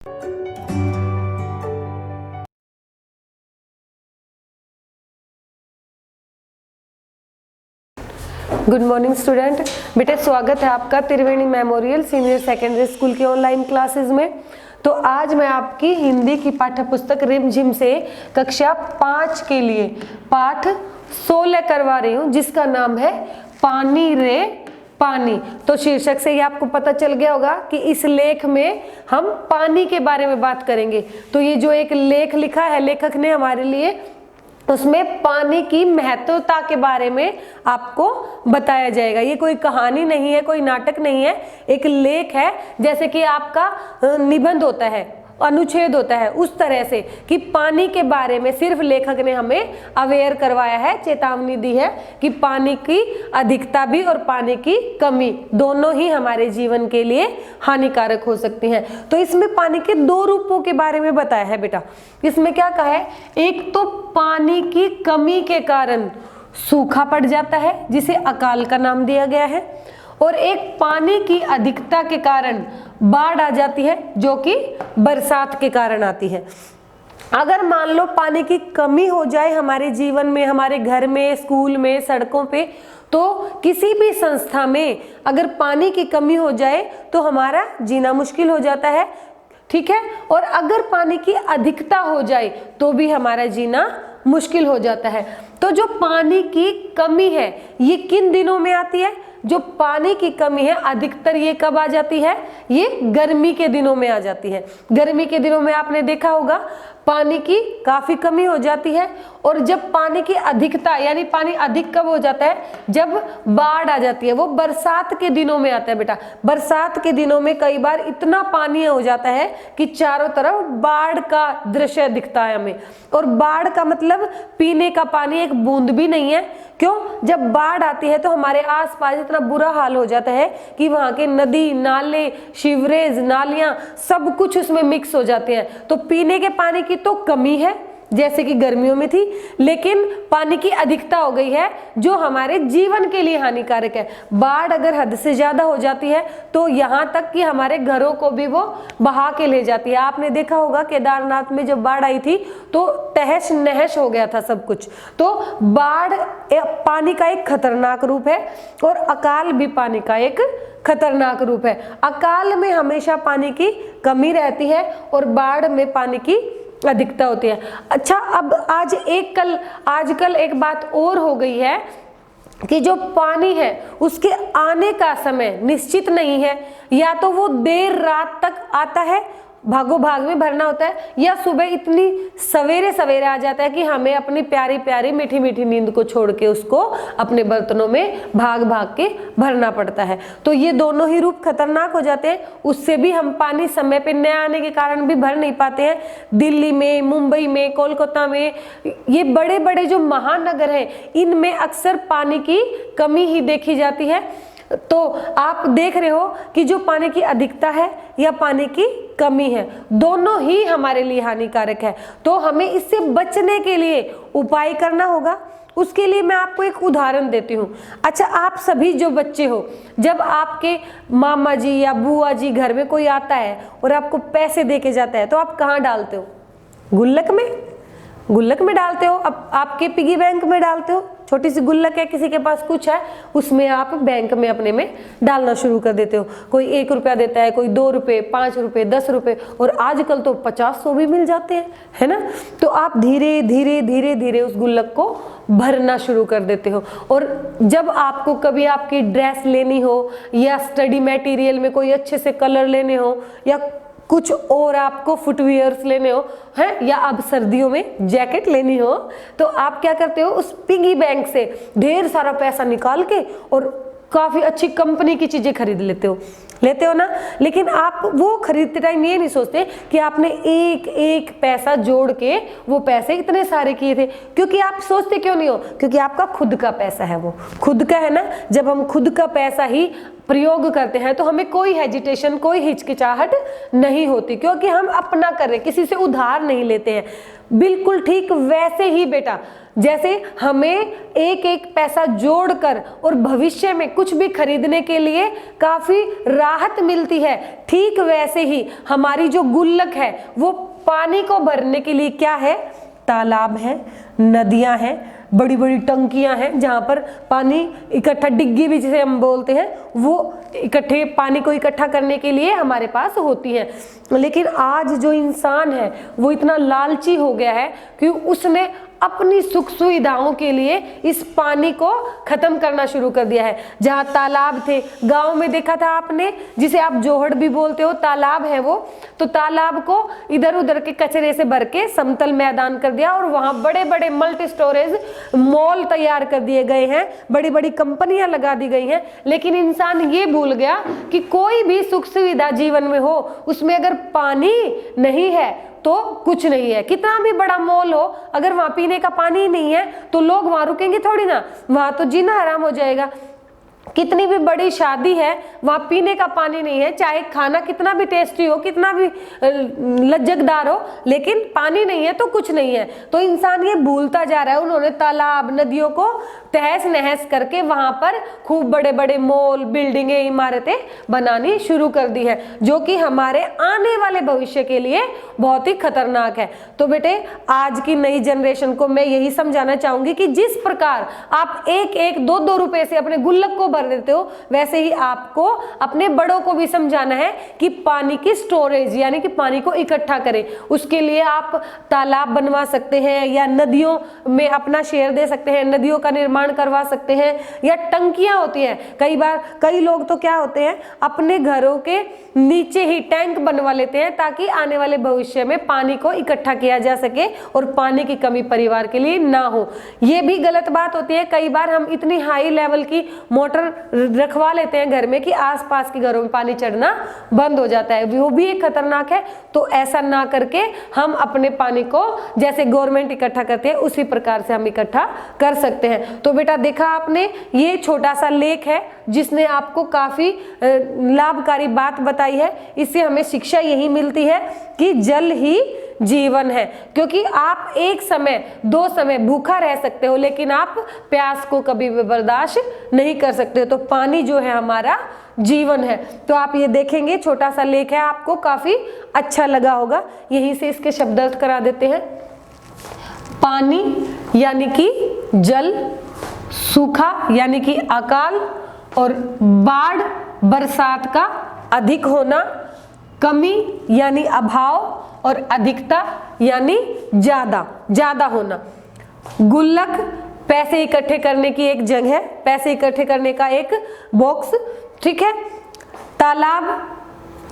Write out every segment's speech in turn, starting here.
Good morning student. बेटे स्वागत है आपका त्रिवेणी मेमोरियल सीनियर सेकेंडरी स्कूल की ऑनलाइन क्लासेस में। तो आज मैं आपकी हिंदी की पाठ्य पुस्तक रिमझिम से कक्षा 5 के लिए पाठ 16 करवा रही हूँ, जिसका नाम है पानी रे पानी। तो शीर्षक से ही आपको पता चल गया होगा कि इस लेख में हम पानी के बारे में बात करेंगे। तो ये जो एक लेख लिखा है लेखक ने हमारे लिए, उसमें पानी की महत्वता के बारे में आपको बताया जाएगा। ये कोई कहानी नहीं है, कोई नाटक नहीं है, एक लेख है। जैसे कि आपका निबंध होता है, अनुच्छेद होता है, उस तरह से कि पानी के बारे में सिर्फ लेखक ने हमें अवेयर करवाया है, चेतावनी दी है कि पानी की अधिकता भी और पानी की कमी दोनों ही हमारे जीवन के लिए हानिकारक हो सकती हैं। तो इसमें पानी के 2 रूपों के बारे में बताया है बेटा। इसमें क्या कहा है, एक तो पानी की कमी के कारण सूखा पड़ जाता है, जिसे अकाल का नाम दिया गया है, और एक पानी की अधिकता के कारण बाढ़ आ जाती है, जो कि बरसात के कारण आती है। अगर मान लो पानी की कमी हो जाए हमारे जीवन में, हमारे घर में, स्कूल में, सड़कों पे, तो किसी भी संस्था में अगर पानी की कमी हो जाए तो हमारा जीना मुश्किल हो जाता है, ठीक है। और अगर पानी की अधिकता हो जाए तो भी हमारा जीना मुश्किल हो जाता है। तो जो पानी की कमी है ये किन दिनों में आती है? जो पानी की कमी है अधिकतर ये कब आ जाती है? ये गर्मी के दिनों में आ जाती है। गर्मी के दिनों में आपने देखा होगा पानी की काफी कमी हो जाती है। और जब पानी की अधिकता यानी पानी अधिक कब हो जाता है? जब बाढ़ आ जाती है। वो बरसात के दिनों में आता है बेटा। बरसात के दिनों में कई बार इतना पानी हो जाता है कि चारों तरफ बाढ़ का दृश्य दिखता है हमें। और बाढ़ का मतलब पीने का पानी एक बूंद भी नहीं है। क्यों? जब बाढ़ आती है तो हमारे आसपास इतना बुरा हाल हो जाता है कि वहां के नदी, नाले, सीवरेज, नालियां सब कुछ उसमें मिक्स हो जाते हैं। तो पीने के पानी की तो कमी है, जैसे कि गर्मियों में थी, लेकिन पानी की अधिकता हो गई है जो हमारे जीवन के लिए हानिकारक है। बाढ़ अगर हद से ज्यादा हो जाती है तो यहाँ तक कि हमारे घरों को भी वो बहा के ले जाती है। आपने देखा होगा केदारनाथ में जब बाढ़ आई थी तो तहस नहस हो गया था सब कुछ। तो बाढ़ पानी का एक खतरनाक रूप है और अकाल भी पानी का एक खतरनाक रूप है। अकाल में हमेशा पानी की कमी रहती है और बाढ़ में पानी की अधिकता होती है। अच्छा, अब आजकल एक बात और हो गई है कि जो पानी है उसके आने का समय निश्चित नहीं है। या तो वो देर रात तक आता है, भागो भाग में भरना होता है, या सुबह इतनी सवेरे सवेरे आ जाता है कि हमें अपनी प्यारी प्यारी मीठी मीठी नींद को छोड़ के उसको अपने बर्तनों में भाग भाग के भरना पड़ता है। तो ये दोनों ही रूप खतरनाक हो जाते हैं। उससे भी हम पानी समय पे न आने के कारण भी भर नहीं पाते हैं। दिल्ली में, मुंबई में, कोलकाता में, ये बड़े बड़े जो महानगर हैं इनमें अक्सर पानी की कमी ही देखी जाती है। तो आप देख रहे हो कि जो पानी की अधिकता है या पानी की कमी है, दोनों ही हमारे लिए हानिकारक है। तो हमें इससे बचने के लिए उपाय करना होगा। उसके लिए मैं आपको एक उदाहरण देती हूँ। अच्छा, आप सभी जो बच्चे हो, जब आपके मामा जी या बुआ जी घर में कोई आता है और आपको पैसे दे के जाता है तो आप कहाँ डालते हो? गुल्लक में डालते हो। अब आपके पिगी बैंक में डालते हो। छोटी सी गुल्लक है, किसी के पास कुछ है, उसमें आप बैंक में अपने में डालना शुरू कर देते हो। कोई 1 रुपया देता है, कोई 2 रुपये, 5 रुपये, 10 रुपये, और आजकल तो 50-100 भी मिल जाते हैं, है ना। तो आप धीरे धीरे धीरे धीरे उस गुल्लक को भरना शुरू कर देते हो। और जब आपको कभी आपकी ड्रेस लेनी हो या स्टडी मटेरियल में कोई अच्छे से कलर लेने हो या कुछ और आपको फुटवियर्स लेने हो हैं, या अब सर्दियों में जैकेट लेनी हो, तो आप क्या करते हो? उस पिगी बैंक से ढेर सारा पैसा निकाल के और काफी अच्छी कंपनी की चीजें खरीद लेते हो ना। लेकिन आप वो खरीदते टाइम ये नहीं सोचते कि आपने एक एक पैसा जोड़ के वो पैसे इतने सारे किए थे। क्योंकि आप सोचते क्यों नहीं हो? क्योंकि आपका खुद का पैसा है, वो खुद का है ना। जब हम खुद का पैसा ही प्रयोग करते हैं तो हमें कोई हेजिटेशन, कोई हिचकिचाहट नहीं होती, क्योंकि हम अपना कर रहे हैं, किसी से उधार नहीं लेते हैं। बिल्कुल ठीक वैसे ही बेटा, जैसे हमें एक एक पैसा जोड़कर और भविष्य में कुछ भी खरीदने के लिए काफी राहत मिलती है, ठीक वैसे ही हमारी जो गुल्लक है वो पानी को भरने के लिए क्या है, तालाब है, नदियां हैं, बड़ी बड़ी टंकियां हैं जहां पर पानी इकट्ठा, डिग्गी भी जिसे हम बोलते हैं, वो इकट्ठे पानी को इकट्ठा करने के लिए हमारे पास होती है। लेकिन आज जो इंसान है वो इतना लालची हो गया है कि उसने अपनी सुख सुविधाओं के लिए इस पानी को खत्म करना शुरू कर दिया है। जहाँ तालाब थे, गांव में देखा था आपने, जिसे आप जोहड़ भी बोलते हो, तालाब है वो, तो तालाब को इधर उधर के कचरे से भर के समतल मैदान कर दिया और वहां बड़े बड़े मल्टी स्टोरेज मॉल तैयार कर दिए गए हैं, बड़ी बड़ी कंपनियां लगा दी गई हैं। लेकिन इंसान ये भूल गया कि कोई भी सुख सुविधा जीवन में हो, उसमें अगर पानी नहीं है तो कुछ नहीं है। कितना भी बड़ा मॉल हो, अगर वहां पीने का पानी ही नहीं है तो लोग वहां रुकेंगे थोड़ी ना, वहां तो जीना हराम हो जाएगा। कितनी भी बड़ी शादी है, वहां पीने का पानी नहीं है, चाहे खाना कितना भी टेस्टी हो, कितना भी लज्जतदार हो, लेकिन पानी नहीं है तो कुछ नहीं है। तो इंसान ये भूलता जा रहा है। उन्होंने तालाब, नदियों को तहस नहस करके वहां पर खूब बड़े बड़े मॉल, बिल्डिंगें, इमारतें बनानी शुरू कर दी है, जो कि हमारे आने वाले भविष्य के लिए बहुत ही खतरनाक है। तो बेटे, आज की नई जनरेशन को मैं यही समझाना चाहूंगी कि जिस प्रकार आप एक एक 2-2 रुपए से अपने गुल्लक को भर देते हो, वैसे ही आपको अपने बड़ों को भी समझाना है कि पानी की स्टोरेज यानी कि पानी को इकट्ठा करें। उसके लिए आप तालाब बनवा सकते हैं या नदियों में अपना शेयर दे सकते हैं, नदियों का निर्माण करवा सकते हैं, या टंकियां होती हैं। कई बार कई लोग तो क्या होते हैं, अपने घरों के नीचे ही टैंक बनवा लेते हैं ताकि आने वाले भविष्य में पानी को इकट्ठा किया जा सके और पानी की कमी परिवार के लिए ना हो। ये भी गलत बात होती है। कई बार हम इतनी हाई लेवल की मोटर रखवा लेते हैं घर में कि आसपास के घरों में पानी चढ़ना बंद हो जाता है, वो भी एक खतरनाक है। तो ऐसा ना करके हम अपने पानी को जैसे गवर्नमेंट इकट्ठा करते हैं उसी प्रकार से हम इकट्ठा कर सकते हैं। तो बेटा, देखा आपने, ये छोटा सा लेख है जिसने आपको काफी लाभकारी बात बताई है। इससे हमें शिक्षा यही मिलती है कि जल ही जीवन है, क्योंकि आप एक समय 2 समय भूखा रह सकते हो लेकिन आप प्यास को कभी भी बर्दाश्त नहीं कर सकते। तो पानी जो है हमारा जीवन है। तो आप ये देखेंगे, छोटा सा लेख है, आपको काफी अच्छा लगा होगा। यहीं से इसके शब्दार्थ करा देते हैं। पानी यानी कि जल, सूखा यानी कि अकाल, और बाढ़ बरसात का अधिक होना, कमी यानी अभाव, और अधिकता यानी ज्यादा होना। गुल्लक पैसे इकट्ठे करने की एक जगह है, पैसे इकट्ठे करने का एक बॉक्स, ठीक है। तालाब,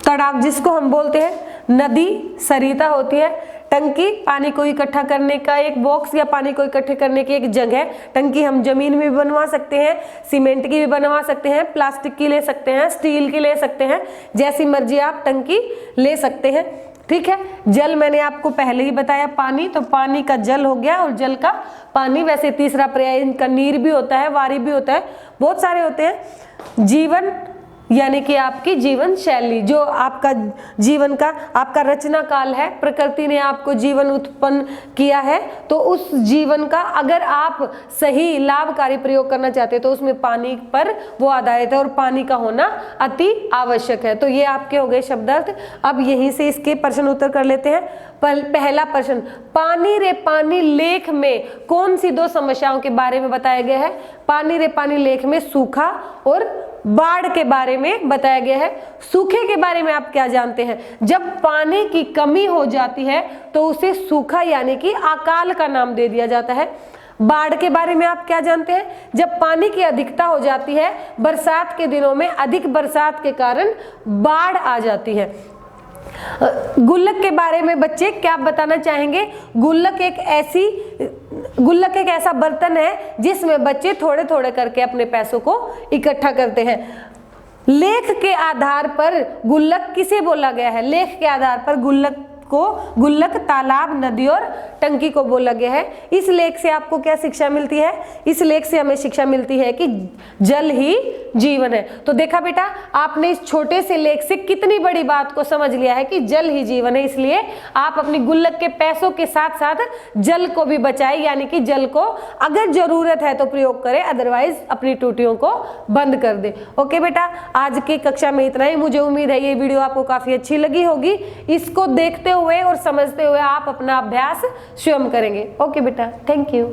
तड़ाक जिसको हम बोलते हैं, नदी सरिता होती है, टंकी पानी को इकट्ठा करने का एक बॉक्स या पानी को इकट्ठे करने की एक जगह। टंकी हम जमीन में भी बनवा सकते हैं, सीमेंट की भी बनवा सकते हैं, प्लास्टिक की ले सकते हैं, स्टील की ले सकते हैं, जैसी मर्जी आप टंकी ले सकते हैं, ठीक है। जल मैंने आपको पहले ही बताया, पानी, तो पानी का जल हो गया और जल का पानी। वैसे तीसरा पर्याय इनका नीर भी होता है, वारी भी होता है, बहुत सारे होते हैं। जीवन यानी कि आपकी जीवन शैली, जो आपका जीवन का आपका रचना काल है, प्रकृति ने आपको जीवन उत्पन्न किया है, तो उस जीवन का अगर आप सही लाभकारी प्रयोग करना चाहते हैं तो उसमें पानी पर वो आधारित है और पानी का होना अति आवश्यक है। तो ये आपके हो गए शब्दार्थ। अब यहीं से इसके प्रश्न उत्तर कर लेते हैं। पहला प्रश्न, पानी रे पानी लेख में कौन सी 2 समस्याओं के बारे में बताया गया है? पानी रे पानी लेख में सूखा और बाढ़ के बारे में बताया गया है। सूखे के बारे में आप क्या जानते हैं? जब पानी की कमी हो जाती है तो उसे सूखा यानी कि अकाल का नाम दे दिया जाता है। बाढ़ के बारे में आप क्या जानते हैं? जब पानी की अधिकता हो जाती है, बरसात के दिनों में अधिक बरसात के कारण बाढ़ आ जाती है। गुल्लक के बारे में बच्चे क्या बताना चाहेंगे? गुल्लक एक ऐसा बर्तन है जिसमें बच्चे थोड़े थोड़े करके अपने पैसों को इकट्ठा करते हैं। लेख के आधार पर गुल्लक किसे बोला गया है? लेख के आधार पर गुल्लक को गुल्लक, तालाब, नदी और टंकी को बोला गया है। इस लेख से आपको क्या शिक्षा मिलती है? इस लेख से हमें शिक्षा मिलती है कि जल ही जीवन है। तो देखा बेटा, आपने इस छोटे से लेख से कितनी बड़ी बात को समझ लिया है कि जल ही जीवन है। इसलिए आप अपनी गुल्लक के पैसों के साथ साथ जल को भी बचाएं, यानी कि जल को अगर जरूरत है तो प्रयोग करें, अदरवाइज अपनी टूटियों को बंद कर दे। ओके बेटा, आज की कक्षा में इतना ही। मुझे उम्मीद है ये वीडियो आपको काफी अच्छी लगी होगी। इसको देखते हुए और समझते हुए आप अपना अभ्यास स्वयं करेंगे। ओके बेटा, थैंक यू।